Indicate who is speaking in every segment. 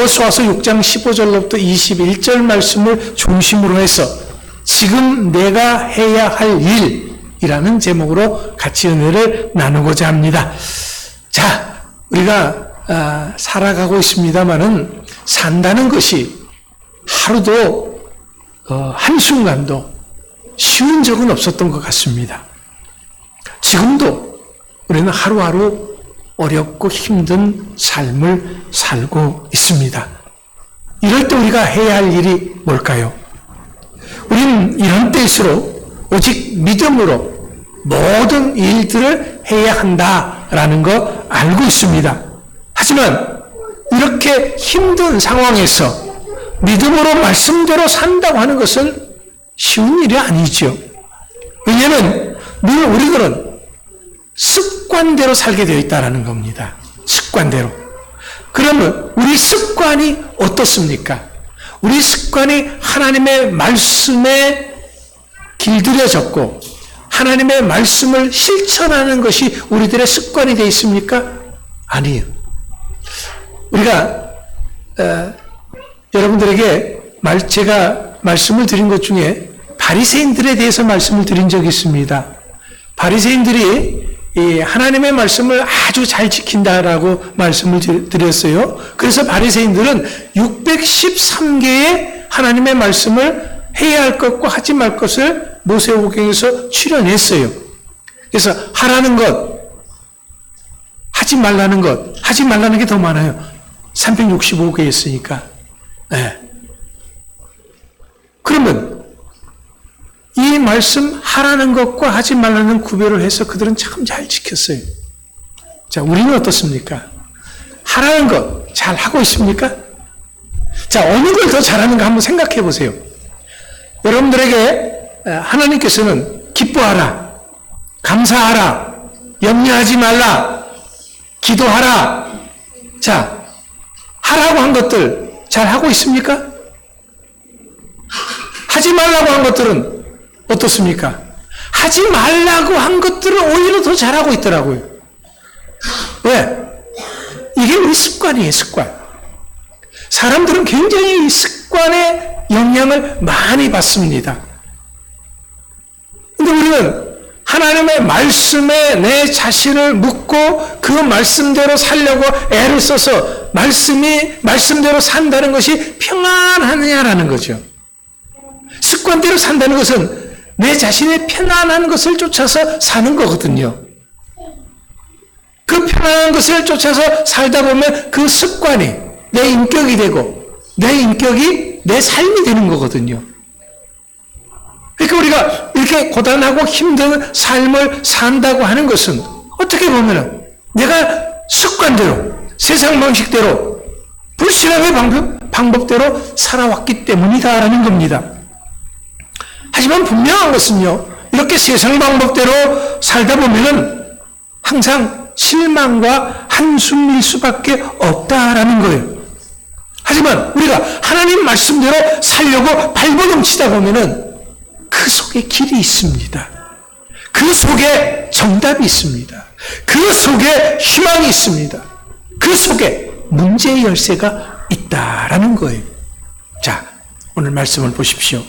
Speaker 1: 여호수아서 6장 15절로부터 21절 말씀을 중심으로 해서 지금 내가 해야 할 일이라는 제목으로 같이 은혜를 나누고자 합니다. 자, 우리가 살아가고 있습니다마는 산다는 것이 하루도 한순간도 쉬운 적은 없었던 것 같습니다. 지금도 우리는 하루하루 어렵고 힘든 삶을 살고 있습니다. 이럴 때 우리가 해야 할 일이 뭘까요? 우리는 이런 때일수록 오직 믿음으로 모든 일들을 해야 한다라는 거 알고 있습니다. 하지만 이렇게 힘든 상황에서 믿음으로 말씀대로 산다고 하는 것은 쉬운 일이 아니죠. 왜냐하면 늘 우리들은 습관대로 살게 되어 있다는 겁니다. 습관대로. 그러면 우리 습관이 어떻습니까? 우리 습관이 하나님의 말씀에 길들여졌고 하나님의 말씀을 실천하는 것이 우리들의 습관이 되어 있습니까? 아니에요. 우리가 여러분들에게 제가 말씀을 드린 것 중에 바리새인들에 대해서 말씀을 드린 적이 있습니다. 바리새인들이 하나님의 말씀을 아주 잘 지킨다라고 말씀을 드렸어요. 그래서 바리새인들은 613개의 하나님의 말씀을 해야 할 것과 하지 말 것을 모세오경에서 추려냈어요. 그래서 하라는 것, 하지 말라는 것, 하지 말라는 게 더 많아요. 365개였으니까. 네. 그러면 이 말씀 하라는 것과 하지 말라는 구별을 해서 그들은 참 잘 지켰어요. 자, 우리는 어떻습니까? 하라는 것 잘 하고 있습니까? 자, 어느 걸 더 잘하는가 한번 생각해 보세요. 여러분들에게 하나님께서는 기뻐하라, 감사하라, 염려하지 말라, 기도하라. 자, 하라고 한 것들 잘 하고 있습니까? 하지 말라고 한 것들은 어떻습니까? 하지 말라고 한 것들은 오히려 더 잘하고 있더라고요. 왜? 이게 우리 습관이에요, 습관. 사람들은 굉장히 이 습관의 영향을 많이 받습니다. 근데 우리는 하나님의 말씀에 내 자신을 묻고 그 말씀대로 살려고 애를 써서 말씀대로 산다는 것이 평안하느냐라는 거죠. 습관대로 산다는 것은 내 자신의 편안한 것을 쫓아서 사는 거거든요. 그 편안한 것을 쫓아서 살다 보면 그 습관이 내 인격이 되고 내 인격이 내 삶이 되는 거거든요. 그러니까 우리가 이렇게 고단하고 힘든 삶을 산다고 하는 것은 어떻게 보면 내가 습관대로 세상 방식대로 불신앙의 방법대로 살아왔기 때문이다라는 겁니다. 하지만 분명한 것은요, 이렇게 세상 방법대로 살다 보면은 항상 실망과 한숨일 수밖에 없다라는 거예요. 하지만 우리가 하나님 말씀대로 살려고 발버둥치다 보면은 그 속에 길이 있습니다. 그 속에 정답이 있습니다. 그 속에 희망이 있습니다. 그 속에 문제의 열쇠가 있다라는 거예요. 자, 오늘 말씀을 보십시오.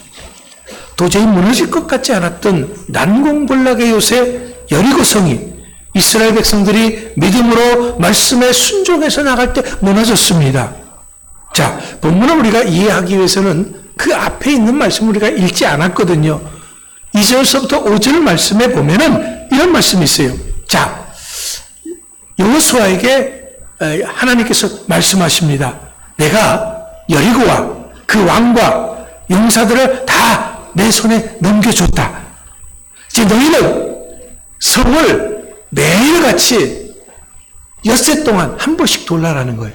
Speaker 1: 도저히 무너질 것 같지 않았던 난공불락의 요새 여리고성이 이스라엘 백성들이 믿음으로 말씀에 순종해서 나갈 때 무너졌습니다. 자, 본문을 우리가 이해하기 위해서는 그 앞에 있는 말씀을 우리가 읽지 않았거든요. 2절서부터 5절 말씀에 보면은 이런 말씀이 있어요. 자, 여호수아에게 하나님께서 말씀하십니다. 내가 여리고와 그 왕과 용사들을 다 내 손에 넘겨줬다. 이제 너희는 성을 매일같이 엿새 동안 한 번씩 돌라라는 거예요.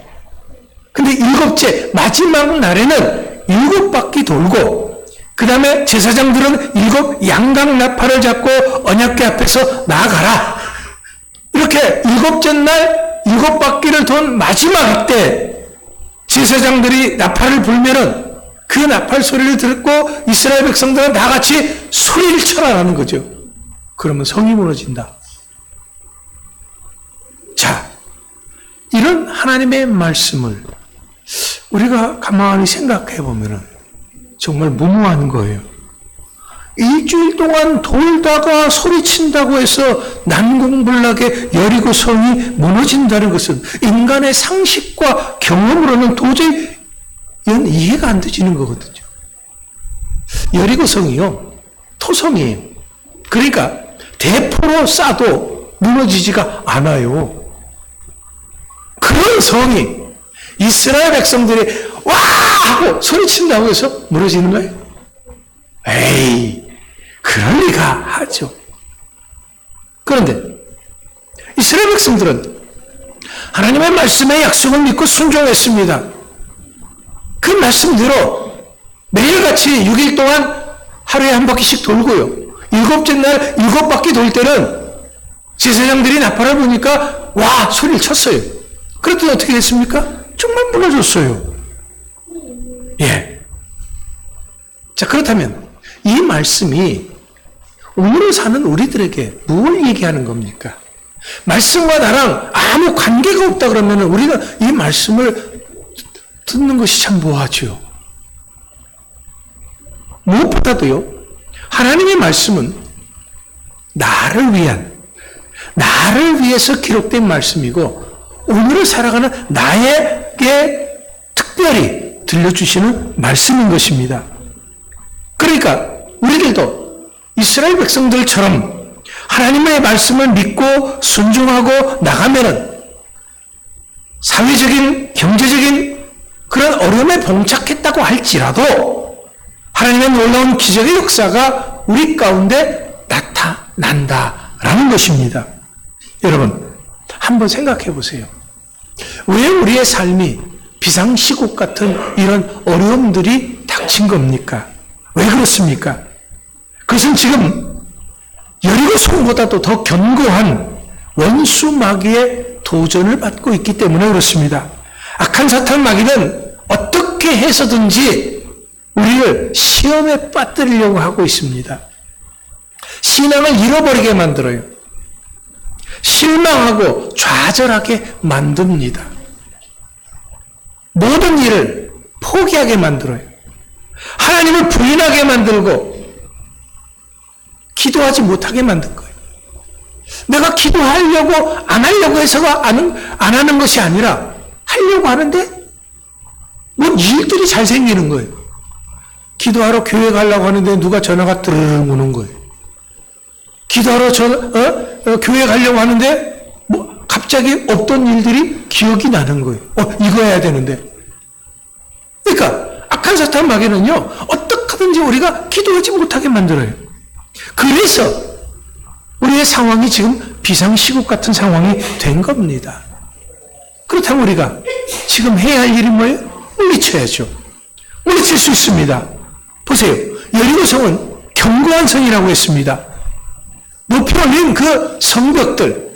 Speaker 1: 근데 7째 마지막 날에는 7바퀴 돌고 그 다음에 제사장들은 7 양각 나팔을 잡고 언약궤 앞에서 나아가라. 이렇게 7째 날 7바퀴를 돈 마지막 때 제사장들이 나팔을 불면은 그 나팔 소리를 듣고 이스라엘 백성들은 다 같이 소리를 쳐라라는 거죠. 그러면 성이 무너진다. 자, 이런 하나님의 말씀을 우리가 가만히 생각해 보면은 정말 무모한 거예요. 일주일 동안 돌다가 소리친다고 해서 난공불락의 여리고 성이 무너진다는 것은 인간의 상식과 경험으로는 도저히 이건 이해가 안 되지는 거거든요. 여리고 성이요, 토성이에요. 그러니까 대포로 쏴도 무너지지가 않아요. 그런 성이 이스라엘 백성들이 와! 하고 소리친다고 해서 무너지는 거예요? 에이, 그럴 리가 하죠. 그런데 이스라엘 백성들은 하나님의 말씀의 약속을 믿고 순종했습니다. 그 말씀대로 매일같이 6일 동안 하루에 한 바퀴씩 돌고요. 7째 날 7바퀴 돌 때는 제사장들이 나팔을 보니까 와! 소리를 쳤어요. 그랬더니 어떻게 됐습니까? 정말 무너졌어요. 예. 자, 그렇다면 이 말씀이 오늘 사는 우리들에게 뭘 얘기하는 겁니까? 말씀과 나랑 아무 관계가 없다 그러면 우리가 이 말씀을 듣는 것이 참 뭐하죠? 무엇보다도요, 하나님의 말씀은 나를 위해서 기록된 말씀이고 오늘을 살아가는 나에게 특별히 들려주시는 말씀인 것입니다. 그러니까 우리들도 이스라엘 백성들처럼 하나님의 말씀을 믿고 순종하고 나가면은 사회적인, 경제적인 그런 어려움에 봉착했다고 할지라도 하나님의 놀라운 기적의 역사가 우리 가운데 나타난다라는 것입니다. 여러분, 한번 생각해 보세요. 왜 우리의 삶이 비상시국 같은 이런 어려움들이 닥친 겁니까? 왜 그렇습니까? 그것은 지금 여리고 성보다도 더 견고한 원수 마귀의 도전을 받고 있기 때문에 그렇습니다. 악한 사탄 마귀는 어떻게 해서든지 우리를 시험에 빠뜨리려고 하고 있습니다. 신앙을 잃어버리게 만들어요. 실망하고 좌절하게 만듭니다. 모든 일을 포기하게 만들어요. 하나님을 부인하게 만들고 기도하지 못하게 만든 거예요. 내가 기도하려고 안 하려고 해서가 안 하는 것이 아니라 하려고 하는데 뭔 일들이 잘 생기는 거예요. 기도하러 교회 가려고 하는데 누가 전화가 드르륵 오는 거예요. 기도하러 교회 가려고 하는데 뭐 갑자기 없던 일들이 기억이 나는 거예요. 이거 해야 되는데. 그러니까 악한 사탄 마귀는요, 어떻게 하든지 우리가 기도하지 못하게 만들어요. 그래서 우리의 상황이 지금 비상시국 같은 상황이 된 겁니다. 그렇다면 우리가 지금 해야 할 일이 뭐예요? 물리쳐야죠. 물리칠 수 있습니다. 보세요. 여리고성은 견고한 성이라고 했습니다. 높이 올린 그 성벽들,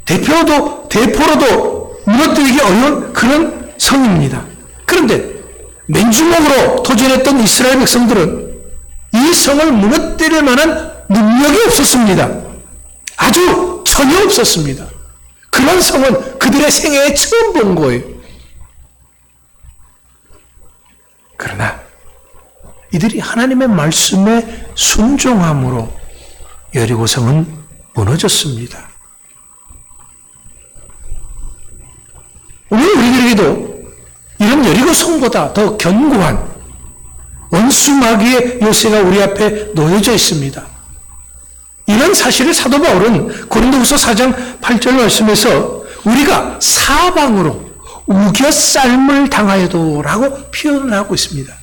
Speaker 1: 대포로도 무너뜨리기 어려운 그런 성입니다. 그런데 맨주먹으로 도전했던 이스라엘 백성들은 이 성을 무너뜨릴 만한 능력이 없었습니다. 아주 전혀 없었습니다. 그런 성은 그들의 생애에 처음 본 거예요. 그러나 이들이 하나님의 말씀에 순종함으로 여리고성은 무너졌습니다. 오늘 우리들에게도 이런 여리고성보다 더 견고한 원수 마귀의 요새가 우리 앞에 놓여져 있습니다. 이런 사실을 사도 바울은 고린도후서 4장 8절 말씀에서 우리가 사방으로 우겨쌀을 당하여도 라고 표현을 하고 있습니다.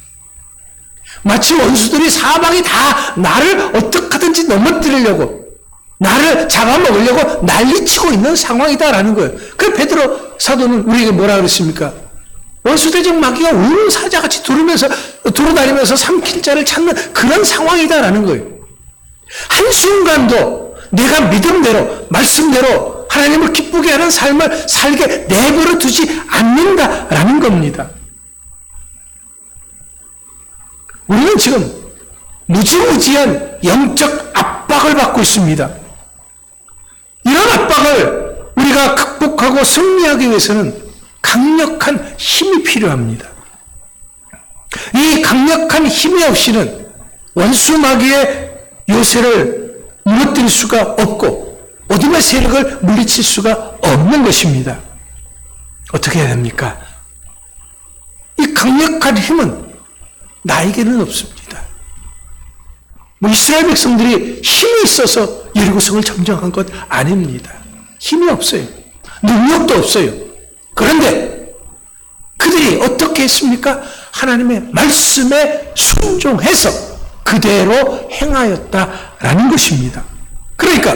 Speaker 1: 마치 원수들이 사방이 다 나를 어떻게 하든지 넘어뜨리려고, 나를 잡아먹으려고 난리치고 있는 상황이다라는 거예요. 그 베드로 사도는 우리에게 뭐라 그랬습니까? 원수대적 마귀가 우는 사자같이 두루다니면서 삼킬 자를 찾는 그런 상황이다라는 거예요. 한순간도 내가 믿음대로, 말씀대로 하나님을 기쁘게 하는 삶을 살게 내버려 두지 않는다라는 겁니다. 우리는 지금 무지무지한 영적 압박을 받고 있습니다. 이런 압박을 우리가 극복하고 승리하기 위해서는 강력한 힘이 필요합니다. 이 강력한 힘이 없이는 원수 마귀의 요새를 무너뜨릴 수가 없고 어둠의 세력을 물리칠 수가 없는 것입니다. 어떻게 해야 됩니까? 이 강력한 힘은 나에게는 없습니다. 이스라엘 백성들이 힘이 있어서 여리고성을 점령한 것 아닙니다. 힘이 없어요. 능력도 없어요. 그런데 그들이 어떻게 했습니까? 하나님의 말씀에 순종해서 그대로 행하였다라는 것입니다. 그러니까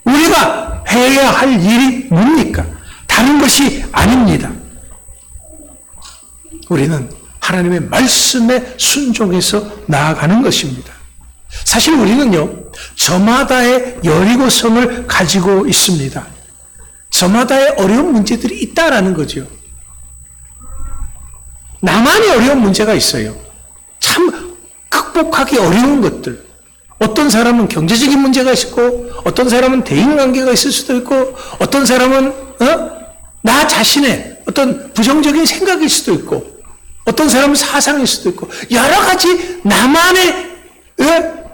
Speaker 1: 우리가 해야 할 일이 뭡니까? 다른 것이 아닙니다. 우리는 하나님의 말씀에 순종해서 나아가는 것입니다. 사실 우리는요, 저마다의 여리고성을 가지고 있습니다. 저마다의 어려운 문제들이 있다라는 거죠. 나만의 어려운 문제가 있어요. 참 극복하기 어려운 것들. 어떤 사람은 경제적인 문제가 있고, 어떤 사람은 대인관계가 있을 수도 있고, 어떤 사람은 나 자신의 어떤 부정적인 생각일 수도 있고, 어떤 사람은 사상일 수도 있고, 여러 가지 나만의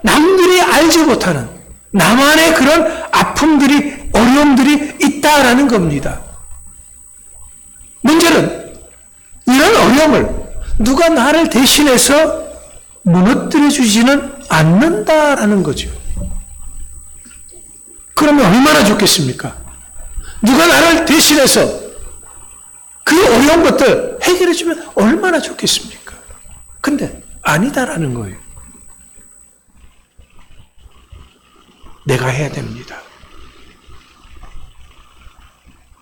Speaker 1: 남들이 알지 못하는 나만의 그런 아픔들이, 어려움들이 있다라는 겁니다. 문제는 이런 어려움을 누가 나를 대신해서 무너뜨려 주지는 않는다라는 거죠. 그러면 얼마나 좋겠습니까? 누가 나를 대신해서 그 어려운 것들 해결해 주면 얼마나 좋겠습니까? 근데 아니다라는 거예요. 내가 해야 됩니다.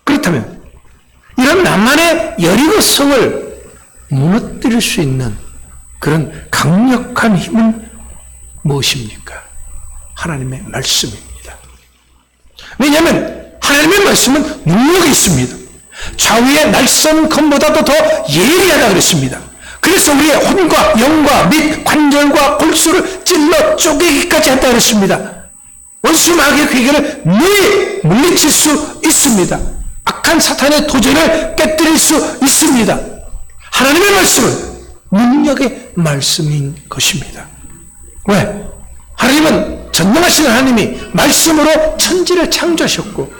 Speaker 1: 그렇다면 이런 나만의 여리고성을 무너뜨릴 수 있는 그런 강력한 힘은 무엇입니까? 하나님의 말씀입니다. 왜냐하면 하나님의 말씀은 능력이 있습니다. 좌우의 날선 검보다도 더 예리하다 그랬습니다. 그래서 우리의 혼과 영과 및 관절과 골수를 찔러 쪼개기까지 한다 그랬습니다. 원수 마귀의 괴계를 늘 물리칠 수 있습니다. 악한 사탄의 도전을 깨뜨릴 수 있습니다. 하나님의 말씀은 능력의 말씀인 것입니다. 왜? 하나님은 전능하신 하나님이 말씀으로 천지를 창조하셨고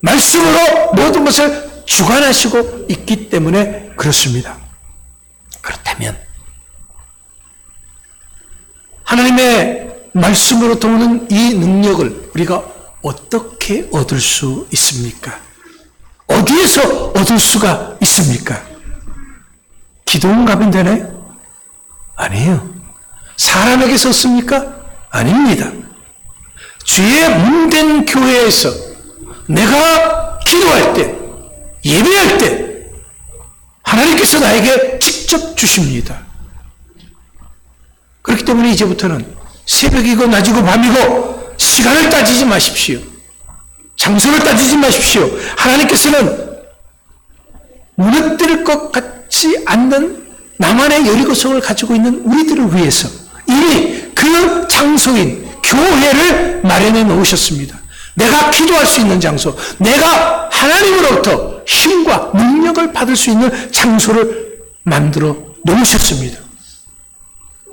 Speaker 1: 말씀으로 모든 것을 주관하시고 있기 때문에 그렇습니다. 그렇다면 하나님의 말씀으로부터 오는 이 능력을 우리가 어떻게 얻을 수 있습니까? 어디에서 얻을 수가 있습니까? 기도원 가면 되나요? 아니에요. 사람에게서 얻습니까? 아닙니다. 주의 문된 교회에서 내가 기도할 때, 예배할 때 하나님께서 나에게 직접 주십니다. 그렇기 때문에 이제부터는 새벽이고 낮이고 밤이고 시간을 따지지 마십시오. 장소를 따지지 마십시오. 하나님께서는 무너뜨릴 것 같지 않는 나만의 여리고성을 가지고 있는 우리들을 위해서 이미 그 장소인 교회를 마련해 놓으셨습니다. 내가 기도할 수 있는 장소, 내가 하나님으로부터 힘과 능력을 받을 수 있는 장소를 만들어 놓으셨습니다.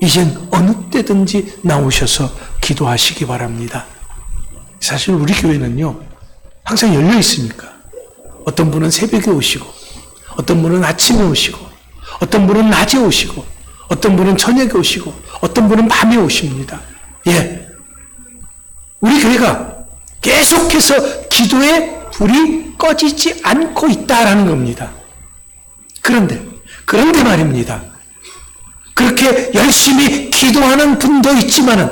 Speaker 1: 이젠 어느 때든지 나오셔서 기도하시기 바랍니다. 사실 우리 교회는요, 항상 열려 있으니까. 어떤 분은 새벽에 오시고, 어떤 분은 아침에 오시고, 어떤 분은 낮에 오시고, 어떤 분은 저녁에 오시고, 어떤 분은 밤에 오십니다. 예. 우리 교회가 계속해서 기도의 불이 꺼지지 않고 있다라는 겁니다. 그런데 말입니다. 그렇게 열심히 기도하는 분도 있지만은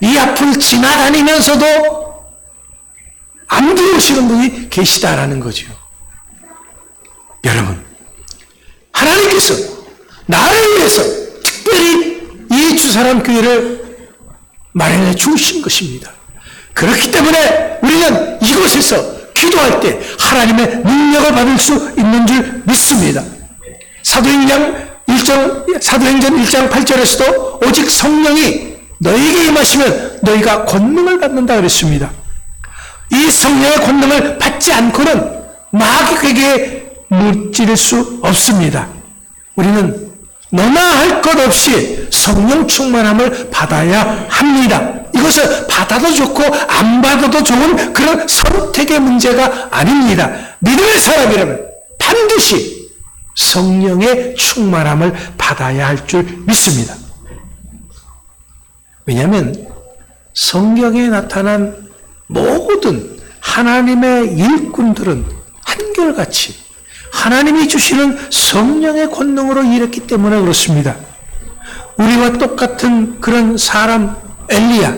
Speaker 1: 이 앞을 지나다니면서도 안 들어오시는 분이 계시다라는 거죠. 여러분, 하나님께서 나를 위해서 특별히 이 주사람 교회를 마련해 주신 것입니다. 그렇기 때문에 우리는 이곳에서 기도할 때 하나님의 능력을 받을 수 있는 줄 믿습니다. 사도행전 1장 8절에서도 오직 성령이 너희에게 임하시면 너희가 권능을 받는다 그랬습니다. 이 성령의 권능을 받지 않고는 마귀 괴계에 무찌를 수 없습니다. 우리는 너나 할 것 없이 성령 충만함을 받아야 합니다. 이것을 받아도 좋고 안 받아도 좋은 그런 선택의 문제가 아닙니다. 믿음의 사람이라면 반드시 성령의 충만함을 받아야 할 줄 믿습니다. 왜냐하면 성경에 나타난 모든 하나님의 일꾼들은 한결같이 하나님이 주시는 성령의 권능으로 일했기 때문에 그렇습니다. 우리와 똑같은 그런 사람 엘리야,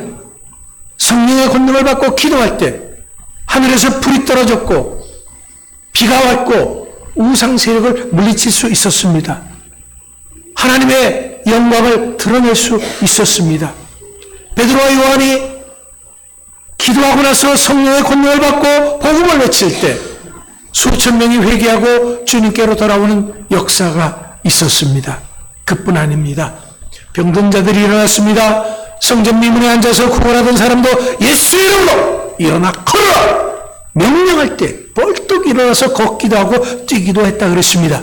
Speaker 1: 성령의 권능을 받고 기도할 때 하늘에서 불이 떨어졌고 비가 왔고 우상 세력을 물리칠 수 있었습니다. 하나님의 영광을 드러낼 수 있었습니다. 베드로와 요한이 기도하고 나서 성령의 권능을 받고 복음을 외칠 때 수천 명이 회개하고 주님께로 돌아오는 역사가 있었습니다. 그뿐 아닙니다. 병든 자들이 일어났습니다. 성전 미문에 앉아서 구걸하던 사람도 예수의 이름으로 일어나 걸어라! 명령할 때 벌떡 일어나서 걷기도 하고 뛰기도 했다 그랬습니다.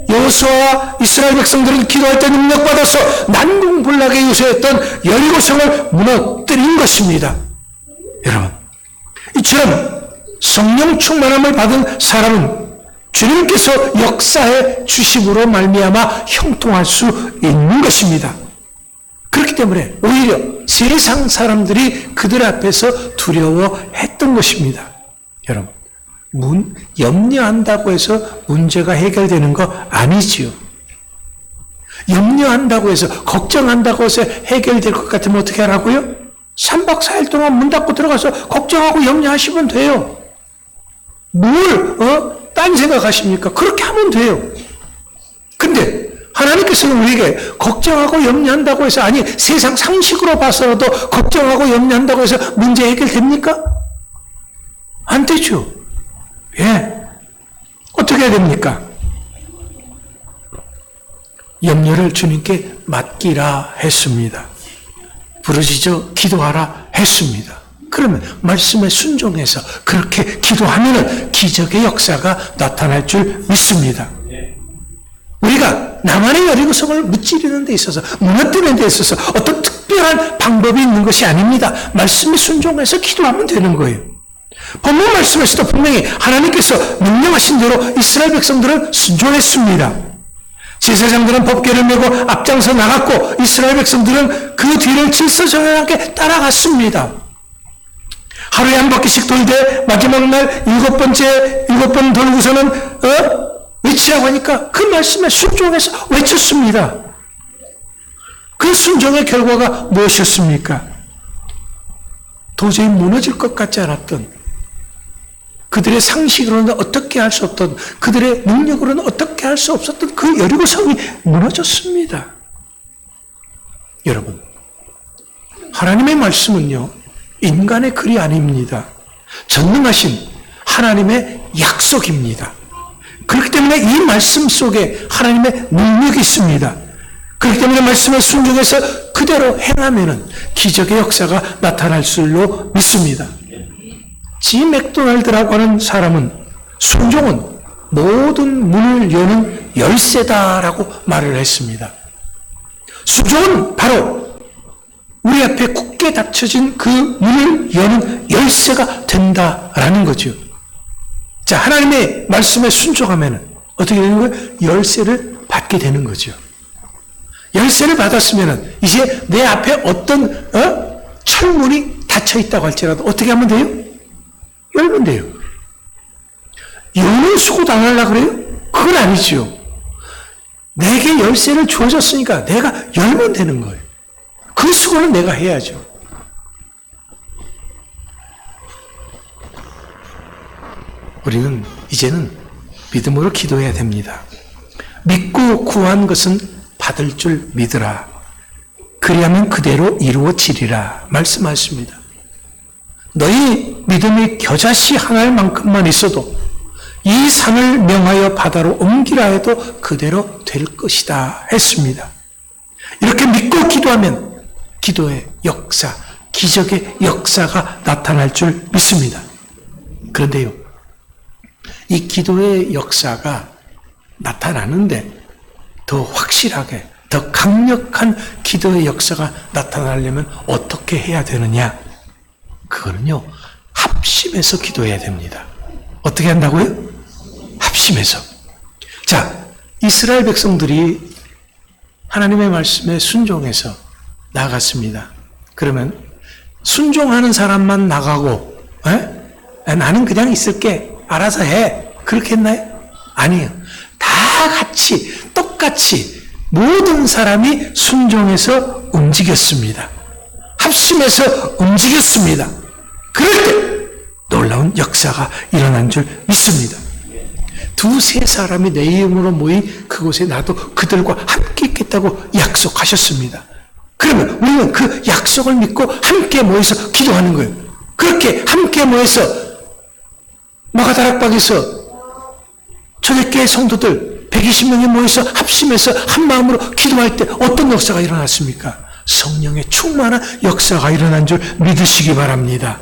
Speaker 1: 여호수아와 이스라엘 백성들은 기도할 때 능력받아서 난공불락의 요새였던 여리고성을 무너뜨린 것입니다. 여러분, 이처럼 성령 충만함을 받은 사람은 주님께서 역사해 주심으로 말미암아 형통할 수 있는 것입니다. 그렇기 때문에 오히려 세상 사람들이 그들 앞에서 두려워했던 것입니다. 여러분, 염려한다고 해서 문제가 해결되는 거 아니지요. 염려한다고 해서, 걱정한다고 해서 해결될 것 같으면 어떻게 하라고요? 3박 4일 동안 문 닫고 들어가서 걱정하고 염려하시면 돼요. 딴 생각하십니까? 그렇게 하면 돼요. 근데 하나님께서는 우리에게 걱정하고 염려한다고 해서, 아니 세상 상식으로 봐서라도 걱정하고 염려한다고 해서 문제 해결됩니까? 안 되죠. 예. 어떻게 해야 됩니까? 염려를 주님께 맡기라 했습니다. 부르짖어 기도하라 했습니다. 그러면 말씀에 순종해서 그렇게 기도하면 기적의 역사가 나타날 줄 믿습니다. 우리가 나만의 여리고성을 무찌르는 데 있어서, 무너뜨리는 데 있어서 어떤 특별한 방법이 있는 것이 아닙니다. 말씀에 순종해서 기도하면 되는 거예요. 본문 말씀에서도 분명히 하나님께서 명령하신 대로 이스라엘 백성들은 순종했습니다. 제사장들은 법궤를 메고 앞장서 나갔고 이스라엘 백성들은 그 뒤를 질서정연하게 따라갔습니다. 하루에 한 바퀴씩 돌되 마지막 날 7번 돌고서는 외치라고 하니까 그 말씀에 순종해서 외쳤습니다. 그 순종의 결과가 무엇이었습니까? 도저히 무너질 것 같지 않았던, 그들의 상식으로는 어떻게 할 수 없던, 그들의 능력으로는 어떻게 할 수 없었던 그 여리고성이 무너졌습니다. 여러분, 하나님의 말씀은요, 인간의 글이 아닙니다. 전능하신 하나님의 약속입니다. 그렇기 때문에 이 말씀 속에 하나님의 능력이 있습니다. 그렇기 때문에 말씀에 순종해서 그대로 행하면은 기적의 역사가 나타날 줄로 믿습니다. 지 맥도날드라고 하는 사람은 순종은 모든 문을 여는 열쇠다라고 말을 했습니다. 순종은 바로 우리 앞에 굳게 닫혀진 그 문을 여는 열쇠가 된다라는 거죠. 자, 하나님의 말씀에 순종하면 어떻게 되는 거예요? 열쇠를 받게 되는 거죠. 열쇠를 받았으면 이제 내 앞에 어떤 철문이 닫혀 있다고 할지라도 어떻게 하면 돼요? 열면 돼요. 여는 수고도 안 하려고 그래요? 그건 아니죠. 내게 열쇠를 주어졌으니까 내가 열면 되는 거예요. 그 수고는 내가 해야죠. 우리는 이제는 믿음으로 기도해야 됩니다. 믿고 구한 것은 받을 줄 믿으라. 그리하면 그대로 이루어지리라 말씀하십니다. 너희 믿음이 겨자씨 하나만큼만 있어도 이 산을 명하여 바다로 옮기라 해도 그대로 될 것이다 했습니다. 이렇게 믿고 기도하면 기도의 역사, 기적의 역사가 나타날 줄 믿습니다. 그런데요, 이 기도의 역사가 나타나는데 더 확실하게, 더 강력한 기도의 역사가 나타나려면 어떻게 해야 되느냐? 그거는요, 합심해서 기도해야 됩니다. 어떻게 한다고요? 합심해서. 자, 이스라엘 백성들이 하나님의 말씀에 순종해서 나아갔습니다. 그러면 순종하는 사람만 나가고, 나는 그냥 있을게, 알아서 해, 그렇게 했나요? 아니에요. 다 같이 똑같이 모든 사람이 순종해서 움직였습니다. 합심해서 움직였습니다. 그럴 때 놀라운 역사가 일어난 줄 믿습니다. 두세 사람이 내 이름으로 모인 그곳에 나도 그들과 함께 있겠다고 약속하셨습니다. 그러면 우리는 그 약속을 믿고 함께 모여서 기도하는 거예요. 그렇게 함께 모여서 마가다락방에서 초대교회 성도들 120명이 모여서 합심해서 한 마음으로 기도할 때 어떤 역사가 일어났습니까? 성령의 충만한 역사가 일어난 줄 믿으시기 바랍니다.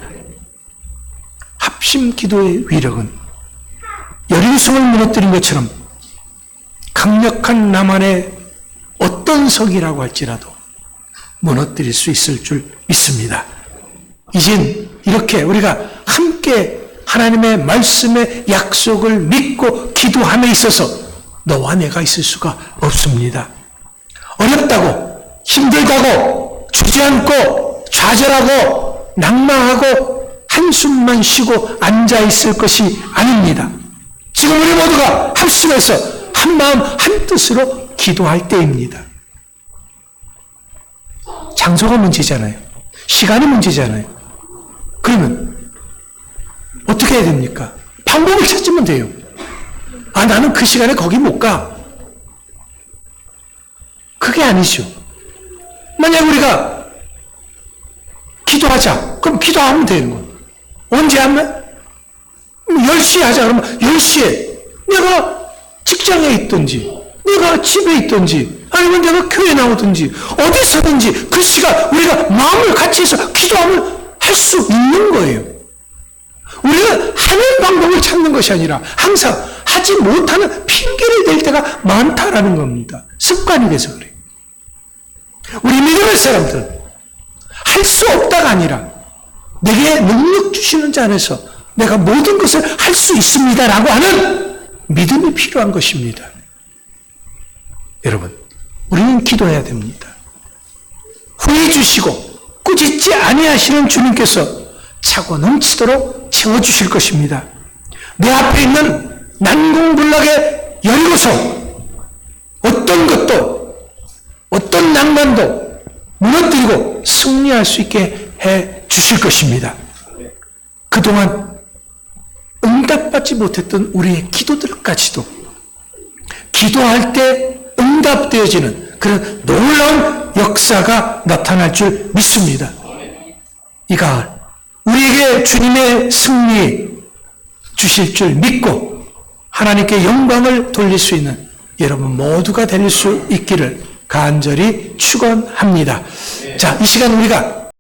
Speaker 1: 합심 기도의 위력은 여린성을 무너뜨린 것처럼 강력한 나만의 어떤 성이라고 할지라도 무너뜨릴 수 있을 줄 믿습니다. 이젠 이렇게 우리가 함께 하나님의 말씀의 약속을 믿고 기도함에 있어서 너와 내가 있을 수가 없습니다. 어렵다고, 힘들다고, 주저앉고, 좌절하고, 낭망하고, 한숨만 쉬고 앉아있을 것이 아닙니다. 지금 우리 모두가 합심해서 한마음 한뜻으로 기도할 때입니다. 장소가 문제잖아요. 시간이 문제잖아요. 그러면 어떻게 해야 됩니까? 방법을 찾으면 돼요. 나는 그 시간에 거기 못 가. 그게 아니죠. 만약 우리가 기도하자. 그럼 기도하면 되는 거예요. 언제 하면? 10시에 하자. 그러면 10시에 내가 직장에 있든지, 내가 집에 있든지, 아니면 내가 교회 나오든지, 어디서든지 그 시간 우리가 마음을 같이 해서 기도하면 할 수 있는 거예요. 우리는 하는 방법을 찾는 것이 아니라 항상 하지 못하는 핑계를 댈 때가 많다라는 겁니다. 습관이 돼서 그래요. 우리 믿음의 사람들은 할 수 없다가 아니라 내게 능력 주시는 자 안에서 내가 모든 것을 할 수 있습니다라고 하는 믿음이 필요한 것입니다. 여러분, 우리는 기도해야 됩니다. 후회 주시고 꾸짖지 아니하시는 주님께서 차고 넘치도록 채워주실 것입니다. 내 앞에 있는 난공불락의 여리고서 어떤 것도 어떤 낭만도 무너뜨리고 승리할 수 있게 해 주실 것입니다. 그동안 응답받지 못했던 우리의 기도들까지도 기도할 때 응답되어지는 그런 놀라운 역사가 나타날 줄 믿습니다. 이 가을 우리에게 주님의 승리 주실 줄 믿고 하나님께 영광을 돌릴 수 있는 여러분 모두가 될 수 있기를 간절히 축원합니다. 자, 이 시간 우리가